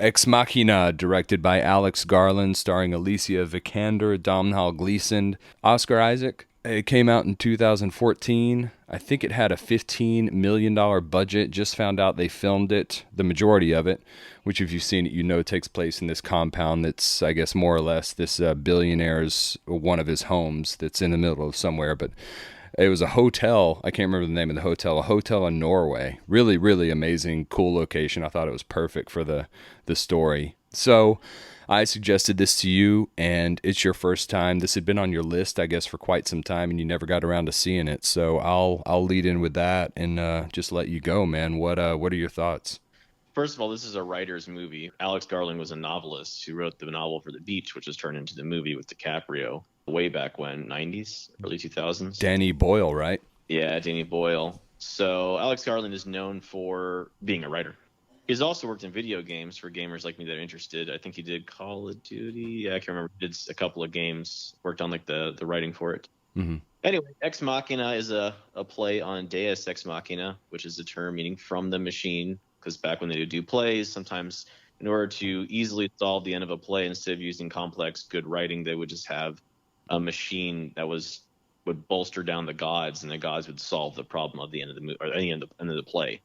Ex Machina, directed by Alex Garland, starring Alicia Vikander, Domhnall Gleeson, Oscar Isaac. It came out in 2014. I think it had a $15 million budget. Just found out they filmed it, the majority of it, which if you've seen it, you know takes place in this compound that's, I guess, more or less this billionaire's, one of his homes that's in the middle of somewhere. But it was a hotel. I can't remember the name of the hotel. A hotel in Norway. Really, really amazing, cool location. I thought it was perfect for the story. So I suggested this to you, and it's your first time. This had been on your list, I guess, for quite some time, and you never got around to seeing it. So I'll lead in with that and just let you go, man. What are your thoughts? First of all, this is a writer's movie. Alex Garland was a novelist who wrote the novel for The Beach, which was turned into the movie with DiCaprio way back when, 90s, early 2000s. Danny Boyle, right? Yeah, Danny Boyle. So Alex Garland is known for being a writer. He's also worked in video games for gamers like me that are interested. I think he did Call of Duty. Yeah, I can't remember. He did a couple of games, worked on like the writing for it. Mm-hmm. Anyway, Ex Machina is a play on Deus Ex Machina, which is a term meaning from the machine. Because back when they would do plays, sometimes in order to easily solve the end of a play, instead of using complex, good writing, they would just have a machine that would bolster down the gods, and the gods would solve the problem of the end of the movie or the end of the play.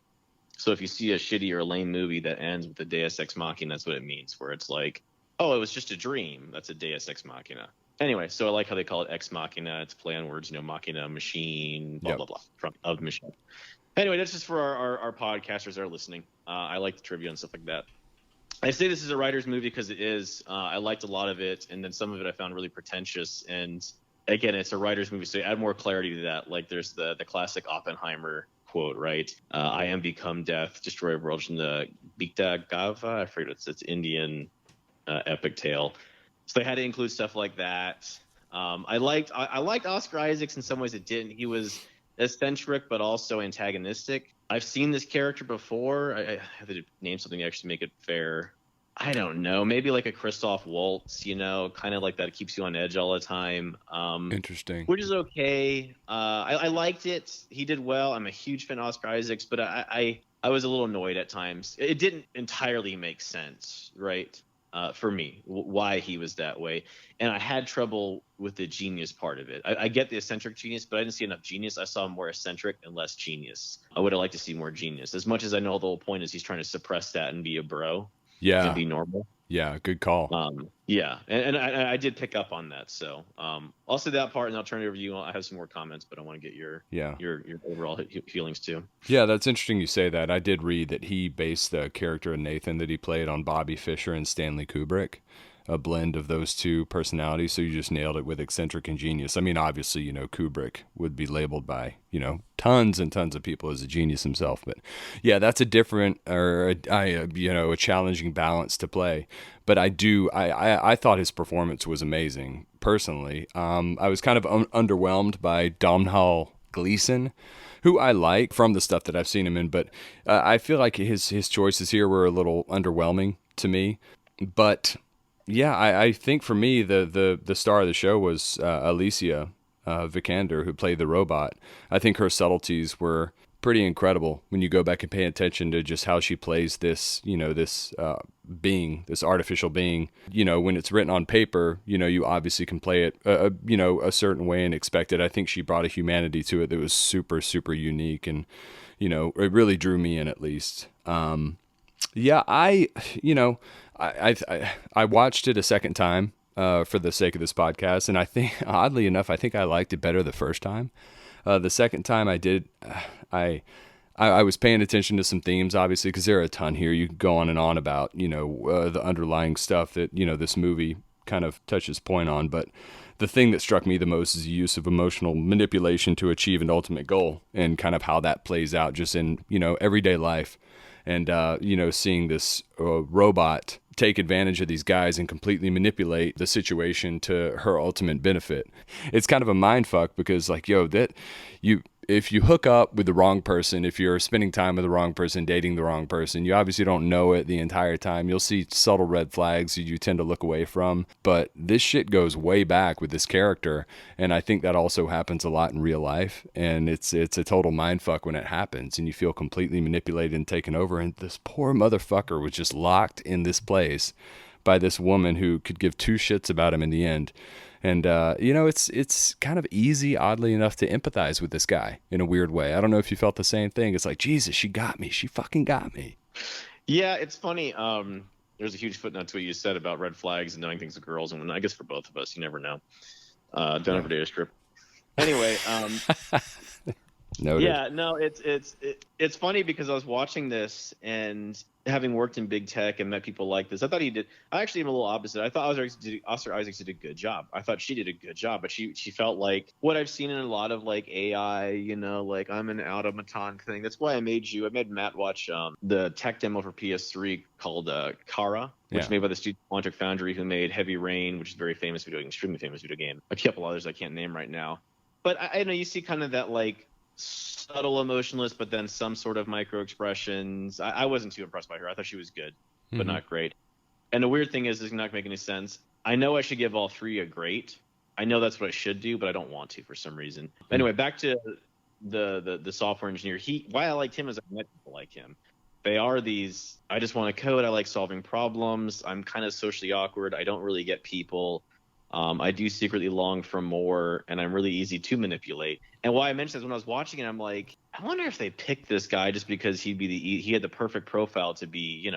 So if you see a shitty or lame movie that ends with a Deus Ex Machina, that's what it means, where it's like, oh, it was just a dream. That's a Deus Ex Machina. Anyway, so I like how they call it Ex Machina. It's a play on words, machina, machine, blah, blah, blah, of machine. Anyway, that's just for our podcasters that are listening. I like the trivia and stuff like that. I say this is a writer's movie because it is. I liked a lot of it, and then some of it I found really pretentious. And again, it's a writer's movie, so you add more clarity to that. Like there's the classic Oppenheimer quote, right? I am become death, destroyer of worlds, from the Bhikta Gava. I forget it's Indian epic tale. So they had to include stuff like that. I liked Oscar Isaacs in some ways. It didn't. He was eccentric but also antagonistic. I've seen this character before. I have to name something to actually make it fair. I don't know, maybe like a Christoph Waltz, kind of like that. It keeps you on edge all the time. Interesting. Which is okay. I liked it. He did well. I'm a huge fan of Oscar Isaacs, but I was a little annoyed at times. It didn't entirely make sense, right? For me, why he was that way. And I had trouble with the genius part of it. I get the eccentric genius, but I didn't see enough genius. I saw more eccentric and less genius. I would have liked to see more genius. As much as I know the whole point is he's trying to suppress that and be a bro. Yeah. And be normal. Yeah, good call. Yeah, and I did pick up on that. So I'll say that part, and I'll turn it over to you. I have some more comments, but I want to get your overall feelings too. Yeah, that's interesting you say that. I did read that he based the character of Nathan that he played on Bobby Fischer and Stanley Kubrick, a blend of those two personalities. So you just nailed it with eccentric and genius. I mean, obviously, Kubrick would be labeled by, tons and tons of people as a genius himself. But yeah, that's a different a challenging balance to play. But I thought his performance was amazing, personally. I was kind of underwhelmed by Domhnall Gleeson, who I like from the stuff that I've seen him in. But I feel like his choices here were a little underwhelming to me. But yeah, I think for me, the star of the show was Alicia Vikander, who played the robot. I think her subtleties were pretty incredible when you go back and pay attention to just how she plays this, this being, this artificial being. When it's written on paper, you obviously can play it, a certain way and expect it. I think she brought a humanity to it that was super, super unique, and it really drew me in, at least. Yeah, I watched it a second time for the sake of this podcast, and I think, oddly enough, I think I liked it better the first time. The second time I did, I was paying attention to some themes, obviously, because there are a ton here. You can go on and on about, the underlying stuff that, this movie kind of touches point on. But the thing that struck me the most is the use of emotional manipulation to achieve an ultimate goal, and kind of how that plays out just in, everyday life. And, seeing this robot take advantage of these guys and completely manipulate the situation to her ultimate benefit. It's kind of a mind fuck, because if you hook up with the wrong person, if you're spending time with the wrong person, dating the wrong person, you obviously don't know it the entire time. You'll see subtle red flags you tend to look away from. But this shit goes way back with this character, and I think that also happens a lot in real life. And it's a total mindfuck when it happens, and you feel completely manipulated and taken over. And this poor motherfucker was just locked in this place by this woman who could give two shits about him in the end. And, it's kind of easy, oddly enough, to empathize with this guy in a weird way. I don't know if you felt the same thing. It's like, Jesus, she got me. She fucking got me. Yeah, it's funny. There's a huge footnote to what you said about red flags and knowing things with girls. And I guess for both of us, you never know. Don't ever date a strip. Anyway, Noted. yeah, no, it's funny because I was watching this and having worked in big tech and met people like this, I thought he did. I actually am a little opposite. I thought Oscar Isaacs did a good job. I thought she did a good job, but she felt like what I've seen in a lot of like AI, like I'm an automaton thing. That's why I made Matt watch the tech demo for PS3 called Kara, which is made by the studio Quantic Foundry, who made Heavy Rain, which is a very famous extremely famous video game. A couple others I can't name right now. But I know you see kind of that like subtle emotionless, but then some sort of micro expressions. I wasn't too impressed by her. I thought she was good, but not great. And the weird thing is, it's not going to make any sense. I know I should give all three a great. I know that's what I should do, but I don't want to for some reason. Anyway, back to the software engineer. Why I liked him is I met people like him. They are these, I just want to code. I like solving problems. I'm kind of socially awkward. I don't really get people. I do secretly long for more, and I'm really easy to manipulate. And why I mentioned this, when I was watching it, I'm like, I wonder if they picked this guy just because he had the perfect profile to be,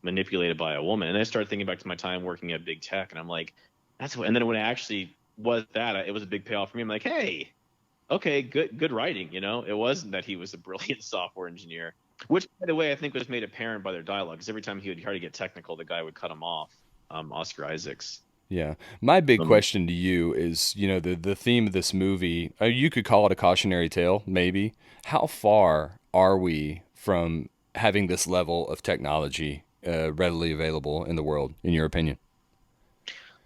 manipulated by a woman. And I started thinking back to my time working at big tech, and I'm like, that's what. And then when it actually was that, it was a big payoff for me. I'm like, hey, okay, good writing. It wasn't that he was a brilliant software engineer, which, by the way, I think was made apparent by their dialogue. Because every time he would try to get technical, the guy would cut him off. Oscar Isaacs. Yeah. My big question to you is, the theme of this movie, you could call it a cautionary tale, maybe. How far are we from having this level of technology readily available in the world, in your opinion?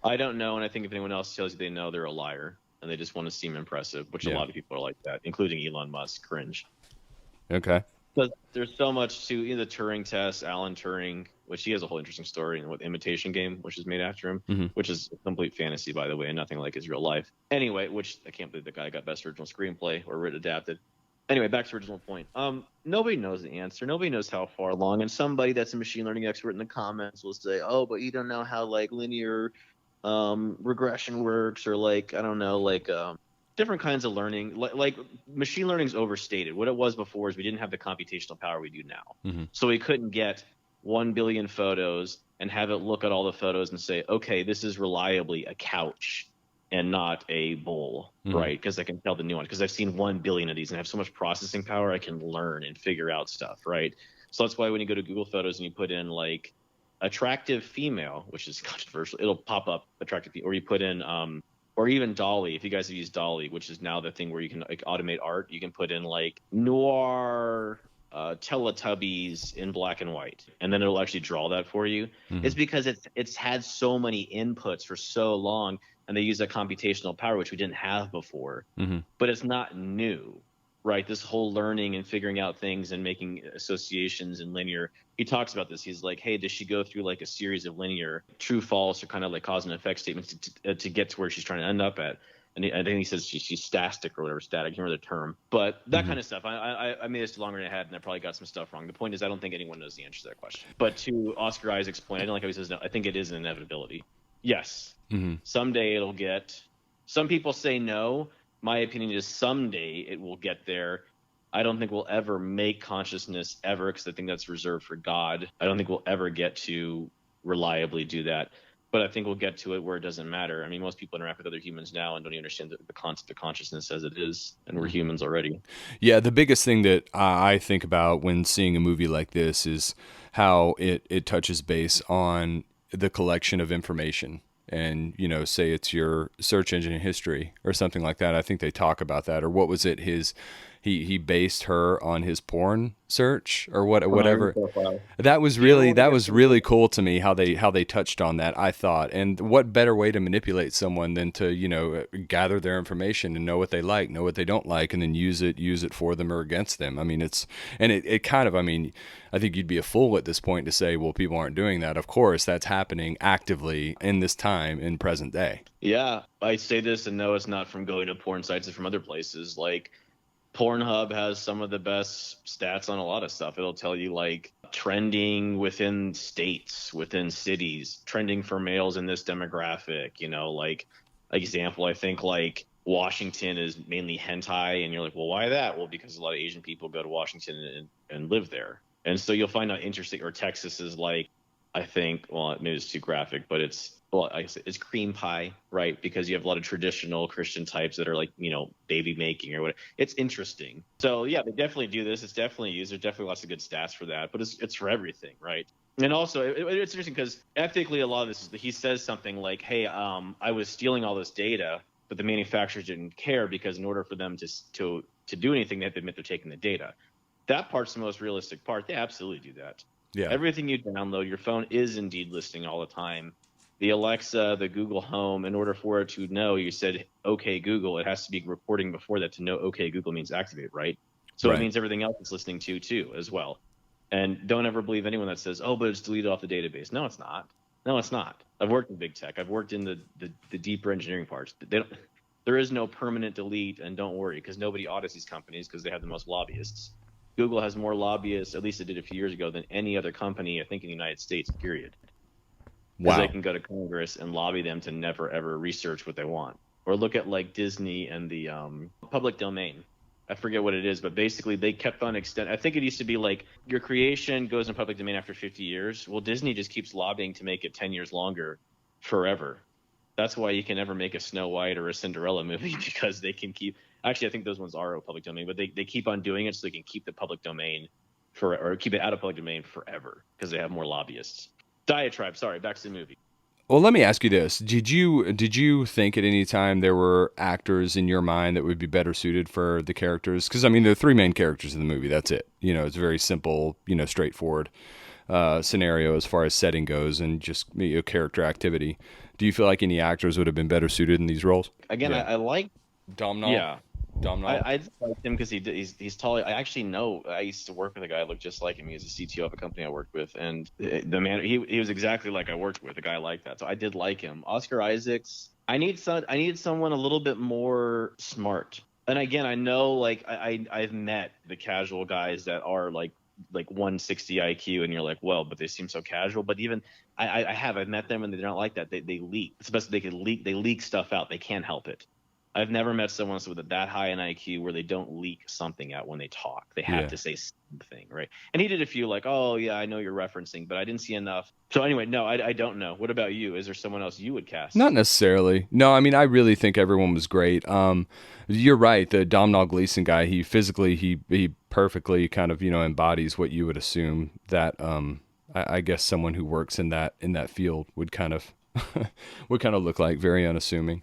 I don't know. And I think if anyone else tells you they know, they're a liar. And they just want to seem impressive, which a lot of people are like that, including Elon Musk. Cringe. Okay. But there's so much to the Turing test, Alan Turing, which he has a whole interesting story in Imitation Game, which is made after him, which is a complete fantasy, by the way, and nothing like his real life. Anyway, which I can't believe the guy got best original screenplay or written adapted. Anyway, back to the original point. Nobody knows the answer. Nobody knows how far along. And somebody that's a machine learning expert in the comments will say, oh, but you don't know how like linear regression works, or like, I don't know, like different kinds of learning. Like machine learning is overstated. What it was before is we didn't have the computational power we do now. So we couldn't get 1 billion photos and have it look at all the photos and say, okay, this is reliably a couch and not a bowl, right? Because I can tell the nuance. Because I've seen 1 billion of these and I have so much processing power, I can learn and figure out stuff, right? So that's why when you go to Google Photos and you put in like attractive female, which is controversial, it'll pop up attractive female, or you put in or even Dolly, if you guys have used Dolly, which is now the thing where you can like automate art, you can put in like noir Teletubbies in black and white, and then it'll actually draw that for you. It's because it's had so many inputs for so long, and they use that computational power, which we didn't have before. But it's not new, right? This whole learning and figuring out things and making associations in linear. He talks about this. He's like, hey, does she go through like a series of linear true, false, or kind of like cause and effect statements to get to where she's trying to end up at? And I think he says she's stastic or whatever, static. I can't remember the term. But that kind of stuff. I made this longer than I had, and I probably got some stuff wrong. The point is, I don't think anyone knows the answer to that question. But to Oscar Isaac's point, I don't like how he says no. I think it is an inevitability. Yes. Someday it'll get – some people say no. My opinion is someday it will get there. I don't think we'll ever make consciousness ever, because I think that's reserved for God. I don't think we'll ever get to reliably do that. But I think we'll get to it where it doesn't matter. I mean, most people interact with other humans now and don't even understand the concept of consciousness as it is, and we're humans already. Yeah, the biggest thing that I think about when seeing a movie like this is how it touches base on the collection of information. And, say it's your search engine history or something like that. I think they talk about that. Or what was it? he based her on his porn search or Iron whatever. profile. That was Do you ever really want to that get was really cool to me how they touched on that, I thought. And what better way to manipulate someone than to, gather their information and know what they like, know what they don't like, and then use it for them or against them. I mean, it kind of, I mean, I think you'd be a fool at this point to say, well, people aren't doing that. Of course, that's happening actively in this time in present day. Yeah, I say this and know it's not from going to porn sites, it's from other places. Like Pornhub has some of the best stats on a lot of stuff. It'll tell you like trending within states, within cities, trending for males in this demographic, like example, I think like Washington is mainly hentai, and you're like, well, why that? Well, because a lot of Asian people go to Washington and live there. And so you'll find out interesting, or Texas is like, I think, well, maybe it's too graphic, but it's cream pie, right? Because you have a lot of traditional Christian types that are like, baby making or whatever. It's interesting. So yeah, they definitely do this. It's definitely used. There's definitely lots of good stats for that, but it's for everything, right? And also, it's interesting because ethically, a lot of this is he says something like, "Hey, I was stealing all this data, but the manufacturers didn't care because in order for them to do anything, they have to admit they're taking the data." That part's the most realistic part. They absolutely do that. Yeah. Everything you download, your phone is indeed listening all the time. The Alexa, the Google Home, in order for it to know, you said, okay, Google, it has to be recording before that to know, okay, Google means activate, right? So Right. It means everything else it's listening to too, as well. And don't ever believe anyone that says, oh, but it's deleted off the database. No, it's not. No, it's not. I've worked in big tech. I've worked in the deeper engineering parts. There is no permanent delete, and don't worry, because nobody audits these companies because they have the most lobbyists. Google has more lobbyists, at least it did a few years ago, than any other company, I think, in the United States, period. Because Wow. they can go to Congress and lobby them to never, ever research what they want. Or look at like Disney and the public domain. I forget what it is, but basically they kept on extend. I think it used to be like your creation goes in public domain after 50 years. Well, Disney just keeps lobbying to make it 10 years longer, forever. That's why you can never make a Snow White or a Cinderella movie, because they can keep. Actually, I think those ones are public domain, but they keep on doing it so they can keep the public domain or keep it out of public domain forever because they have more lobbyists. Diatribe. Sorry, back to the movie. Well, let me ask you this: Did you think at any time there were actors in your mind that would be better suited for the characters? Because I mean, there are three main characters in the movie. That's it. It's a very simple, straightforward scenario as far as setting goes, and just character activity. Do you feel like any actors would have been better suited in these roles? Again, Yeah. I like. Domhnall. Yeah, Domhnall. I just like him because he's tall. I actually know. I used to work with a guy who looked just like him. He was a CTO of a company I worked with, and the man he was exactly like I worked with, a guy like that. So I did like him. Oscar Isaacs. I needed someone a little bit more smart. And again, I know like I've met the casual guys that are like 160 IQ, and you're like, well, but they seem so casual. But even I've met them, and they're not like that. They leak. It's the best they could leak. They leak stuff out. They can't help it. I've never met someone with that high an IQ where they don't leak something out when they talk. They have to say something, right? And he did a few like, oh, yeah, I know you're referencing, but I didn't see enough. So anyway, no, I don't know. What about you? Is there someone else you would cast? Not necessarily. No, I mean, I really think everyone was great. You're right. The Domhnall Gleeson guy, he physically, he perfectly kind of, embodies what you would assume that, I guess someone who works in that field would kind of, look like, very unassuming.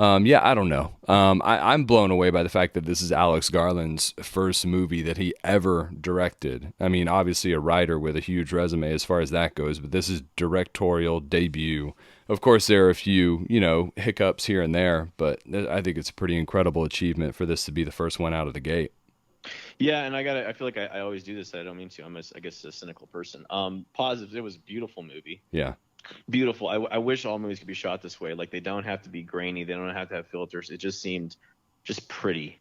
Yeah, I don't know. I'm blown away by the fact that this is Alex Garland's first movie that he ever directed. I mean, obviously a writer with a huge resume as far as that goes, but this is directorial debut. Of course, there are a few, hiccups here and there, but I think it's a pretty incredible achievement for this to be the first one out of the gate. Yeah, and I feel like I always do this. I don't mean to. I guess a cynical person. Positives. It was a beautiful movie. Yeah. Beautiful. I wish all movies could be shot this way. Like they don't have to be grainy. They don't have to have filters. It just seemed just pretty.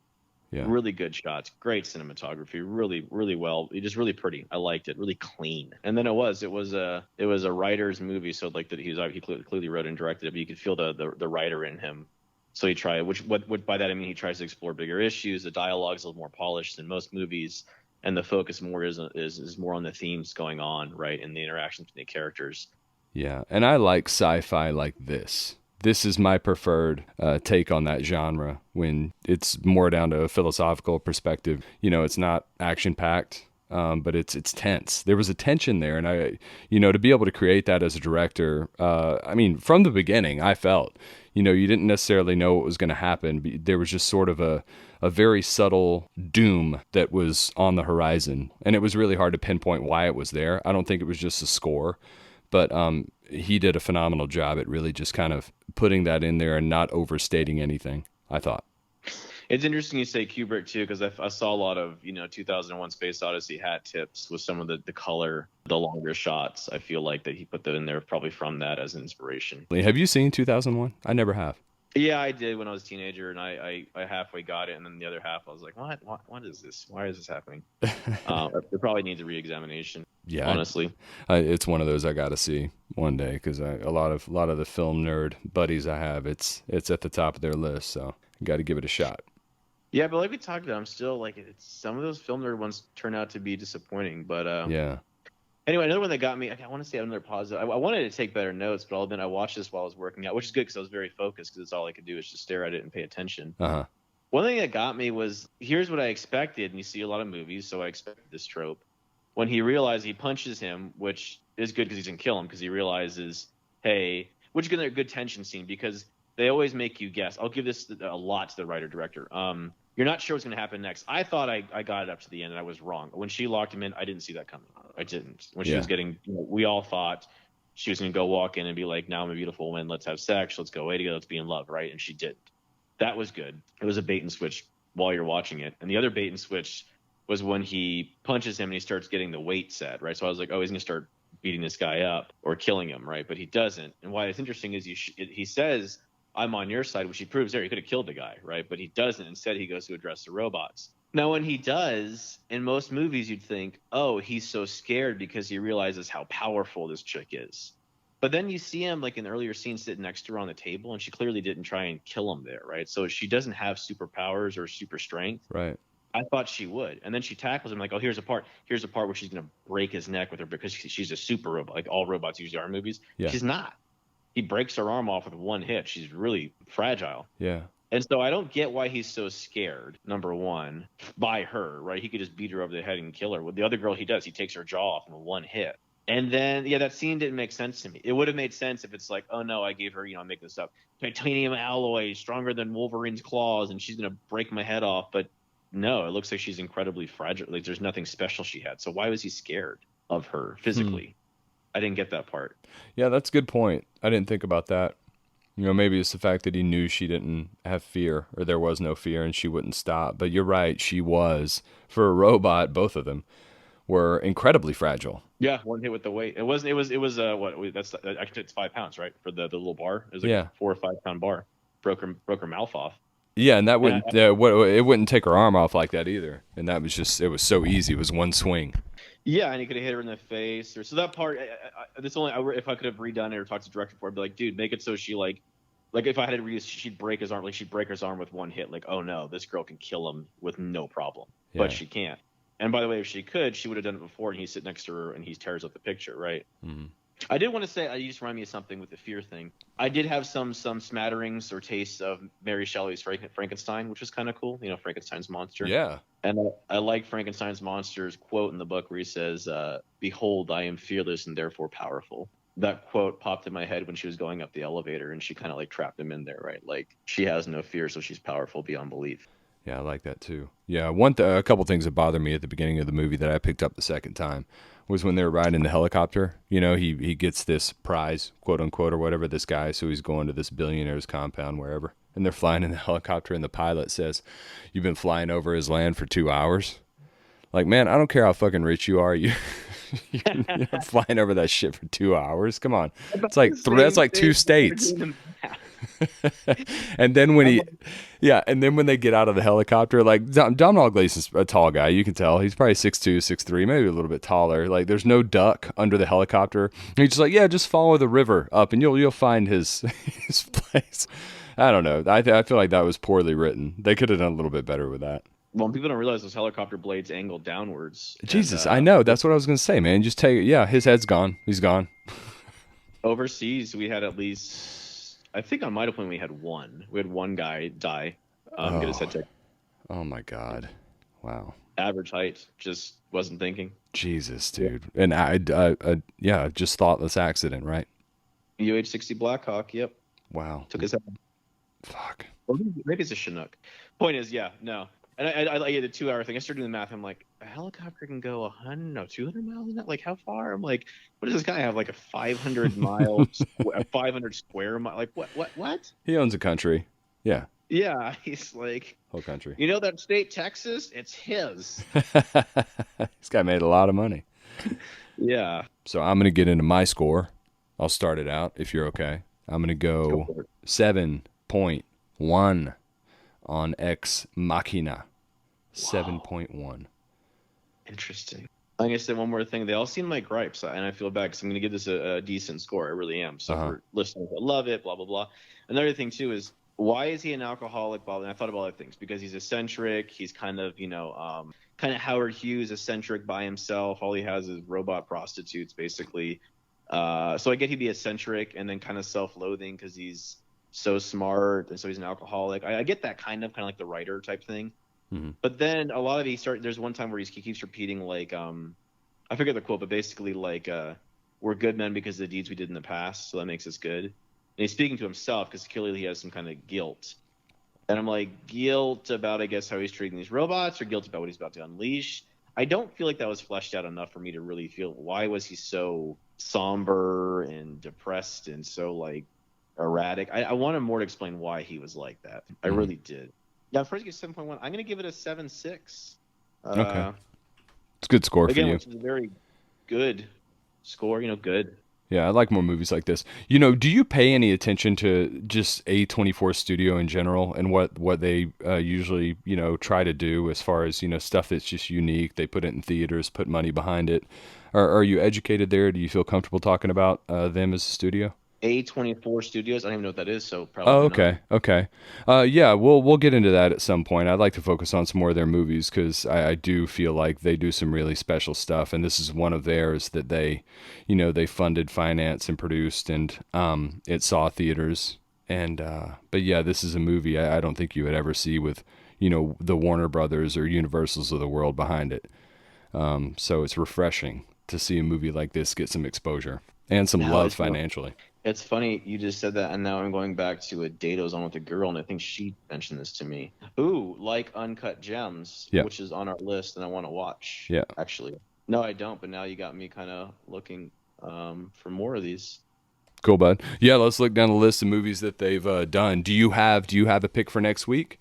Yeah. Really good shots. Great cinematography. Really, really well. Just really pretty. I liked it. Really clean. And then it was a writer's movie. So like that he clearly wrote and directed it, but you could feel the writer in him. So he tried, what by that I mean he tries to explore bigger issues. The dialogue's a little more polished than most movies, and the focus more is more on the themes going on, right, and the interactions between the characters. Yeah, and I like sci-fi like this. This is my preferred take on that genre when it's more down to a philosophical perspective. It's not action-packed, but it's tense. There was a tension there, and to be able to create that as a director, I mean, from the beginning, I felt, you didn't necessarily know what was going to happen. But there was just sort of a a very subtle doom that was on the horizon, and it was really hard to pinpoint why it was there. I don't think it was just a score, but he did a phenomenal job at really just kind of putting that in there and not overstating anything, I thought. It's interesting you say Kubrick too, because I saw a lot of 2001: Space Odyssey hat tips with some of the color, the longer shots. I feel like that he put that in there probably from that as an inspiration. Have you seen 2001? I never have. Yeah, I did when I was a teenager, and I halfway got it, and then the other half I was like, what is this? Why is this happening? It probably needs a re-examination. Yeah, honestly, it's one of those I got to see one day, because a lot of the film nerd buddies I have, it's at the top of their list, so got to give it a shot. Yeah, but like we talked about, I'm still like, some of those film nerd ones turn out to be disappointing. But yeah. Anyway, another one that got me, I want to say another positive. I wanted to take better notes, but I'll admit I watched this while I was working out, which is good because I was very focused, because it's all I could do is just stare at it and pay attention. Uh-huh. One thing that got me was, here's what I expected, and you see a lot of movies, so I expected this trope. When he realized he punches him, which is good because he's going to kill him, because he realizes, hey, which is a good tension scene, because they always make you guess. I'll give this a lot to the writer-director. You're not sure what's going to happen next. I thought I got it up to the end, and I was wrong. When she locked him in, I didn't see that coming. I didn't. When she was getting, we all thought she was going to go walk in and be like, now I'm a beautiful woman. Let's have sex. Let's go away together. Let's be in love, right? And she didn't. That was good. It was a bait and switch while you're watching it. And the other bait and switch was when he punches him and he starts getting the weight set, right? So I was like, oh, he's going to start beating this guy up or killing him, right? But he doesn't. And why it's interesting is he says, I'm on your side, which he proves there. He could have killed the guy, right? But he doesn't. Instead, he goes to address the robots. Now, when he does, in most movies, you'd think, oh, he's so scared because he realizes how powerful this chick is. But then you see him, like in the earlier scene, sitting next to her on the table, and she clearly didn't try and kill him there, right? So she doesn't have superpowers or super strength. Right. I thought she would. And then she tackles him like, oh, here's a part where she's going to break his neck with her because she's a super robot, like all robots usually are in movies. Yeah. She's not. He breaks her arm off with one hit. She's really fragile. Yeah. And so I don't get why he's so scared, number one, by her, right? He could just beat her over the head and kill her. With the other girl, he does. He takes her jaw off in one hit. And then, that scene didn't make sense to me. It would have made sense if it's like, oh, no, I gave her, I'm making this up, titanium alloy, stronger than Wolverine's claws, and she's going to break my head off. But no, it looks like she's incredibly fragile. Like, there's nothing special she had. So why was he scared of her physically? I didn't get that part. Yeah, that's a good point. I didn't think about that. Maybe it's the fact that he knew she didn't have fear, or there was no fear, and she wouldn't stop. But you're right, she was. For a robot, both of them were incredibly fragile. Yeah, one hit with the weight. It was what? That's actually, it's 5 pounds, right? For the little bar. It was like a 4 or 5 pound bar. Broke her mouth off. Yeah, and that wouldn't it wouldn't take her arm off like that either. And that was just, it was so easy. It was one swing. Yeah, and he could have hit her in the face, or so that part. If I could have redone it or talked to the director for it, I'd be like, dude, make it so she like if I had to read, she'd break his arm. Like, she'd break his arm with one hit. Like, oh no, this girl can kill him with no problem, but she can't. And by the way, if she could, she would have done it before. And he's sitting next to her, and he tears up the picture, right? Mm-hmm. I did want to say, you just remind me of something with the fear thing. I did have some smatterings or tastes of Mary Shelley's Frankenstein, which was kind of cool. Frankenstein's monster. Yeah. And I like Frankenstein's monster's quote in the book where he says, "Behold, I am fearless and therefore powerful." That quote popped in my head when she was going up the elevator, and she kind of like trapped him in there, right? Like, she has no fear, so she's powerful beyond belief. Yeah, I like that too. Yeah, a couple things that bothered me at the beginning of the movie that I picked up the second time was when they were riding the helicopter. He gets this prize, quote unquote, or whatever, this guy, so he's going to this billionaire's compound, wherever, and they're flying in the helicopter, and the pilot says, "You've been flying over his land for 2 hours." Like, man, I don't care how fucking rich you are, you're flying over that shit for 2 hours. Come on, it's like that's like 2 states. And then when they get out of the helicopter, like, Domhnall Gleeson's a tall guy, you can tell he's probably 6'2", 6'3", maybe a little bit taller. Like, there's no duck under the helicopter. And he's just like, yeah, just follow the river up, and you'll find his place. I don't know. I feel like that was poorly written. They could have done a little bit better with that. Well, people don't realize those helicopter blades angle downwards. Jesus, I know. That's what I was going to say, man. Just his head's gone. He's gone. Overseas, we had at least, I think on my deployment we had one. We had one guy die. Get his head checked. Oh my God! Wow. Average height, just wasn't thinking. Jesus, dude. And just thoughtless accident, right? UH-60 Blackhawk. Yep. Wow. Took his head. Fuck. Or maybe it's a Chinook. Point is, no. And I did a 2-hour thing. I started doing the math. I'm like, a helicopter can go 200 miles an hour. Like, how far? I'm like, what does this guy have? Like a 500 square mile? Like, what? He owns a country. Yeah, Yeah, he's like, whole country. you know that state, Texas? It's his. This guy made a lot of money. Yeah. So I'm gonna get into my score. I'll start it out if you're okay. I'm gonna go 7.1 on Ex Machina. 7.1. Interesting. I'm gonna say one more thing. They all seem like gripes, and I feel bad because I'm gonna give this a decent score. I really am. So for listeners that love it, blah blah blah. Another thing too is, why is he an alcoholic? Blah. And I thought about other things because he's eccentric. He's kind of kind of Howard Hughes eccentric by himself. All he has is robot prostitutes basically. So I get he'd be eccentric and then kind of self-loathing because he's so smart and so he's an alcoholic. I get that kind of like the writer type thing. Mm-hmm. But then a lot of there's one time where he keeps repeating like I forget the quote, but basically like we're good men because of the deeds we did in the past, so that makes us good. And he's speaking to himself because clearly he has some kind of guilt. And I'm like, guilt about, I guess, how he's treating these robots, or guilt about what he's about to unleash. I don't feel like that was fleshed out enough for me to really feel, why was he so somber and depressed and so like erratic. I wanted more to explain why he was like that. I really did. Yeah, first get 7.1. I'm going to give it a 7.6. Okay. It's a good score again, for you. Which is a very good score, good. Yeah, I like more movies like this. Do you pay any attention to just A24 Studio in general and what they usually, try to do as far as, stuff that's just unique? They put it in theaters, put money behind it. Are you educated there? Do you feel comfortable talking about them as a studio? A24 Studios. I don't even know what that is, so probably okay. not. Okay. Yeah, we'll get into that at some point. I'd like to focus on some more of their movies because I do feel like they do some really special stuff, and this is one of theirs that they funded, financed, and produced, and it saw theaters. And but yeah, this is a movie I don't think you would ever see with the Warner Brothers or Universals of the world behind it. So it's refreshing to see a movie like this get some exposure and some love financially. It's funny you just said that, and now I'm going back to a date I was on with a girl, and I think she mentioned this to me. Ooh, like Uncut Gems, which is on our list, and I want to watch. Yeah, actually. No, I don't, but now you got me kind of looking for more of these. Cool, bud. Yeah, let's look down the list of movies that they've done. Do you have a pick for next week?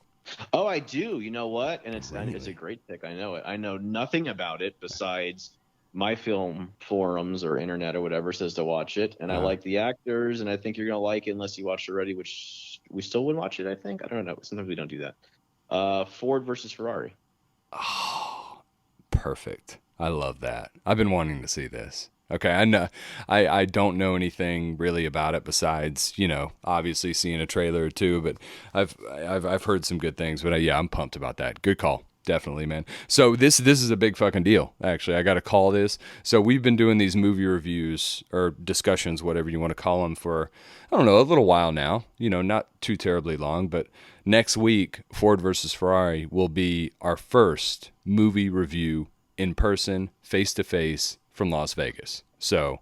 Oh, I do. You know what? And it's a great pick. I know it. I know nothing about it besides my film forums or internet or whatever says to watch it, and I like the actors, and I think you're gonna like it unless you watched it already, which we still wouldn't watch it. I think. I don't know. Sometimes we don't do that. Ford versus Ferrari. Oh, perfect. I love that. I've been wanting to see this. Okay, I know. I don't know anything really about it besides obviously seeing a trailer or two, but I've heard some good things. But yeah, I'm pumped about that. Good call. Definitely, man. So this is a big fucking deal. Actually, I got to call this. So we've been doing these movie reviews or discussions, whatever you want to call them, for I don't know, a little while now. Not too terribly long. But next week, Ford versus Ferrari will be our first movie review in person, face to face from Las Vegas. So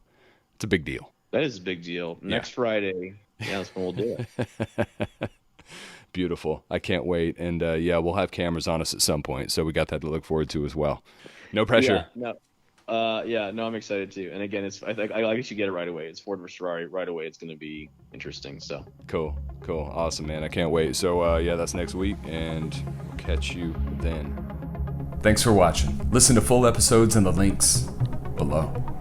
it's a big deal. That is a big deal. Next Friday. Yeah, that's when we'll do it. Beautiful. I can't wait. And yeah, we'll have cameras on us at some point. So we got that to look forward to as well. No pressure. No, I'm excited too. And again, I guess you get it right away. It's Ford versus Ferrari right away. It's going to be interesting. So cool. Awesome, man. I can't wait. So yeah, that's next week, and we'll catch you then. Thanks for watching. Listen to full episodes in the links below.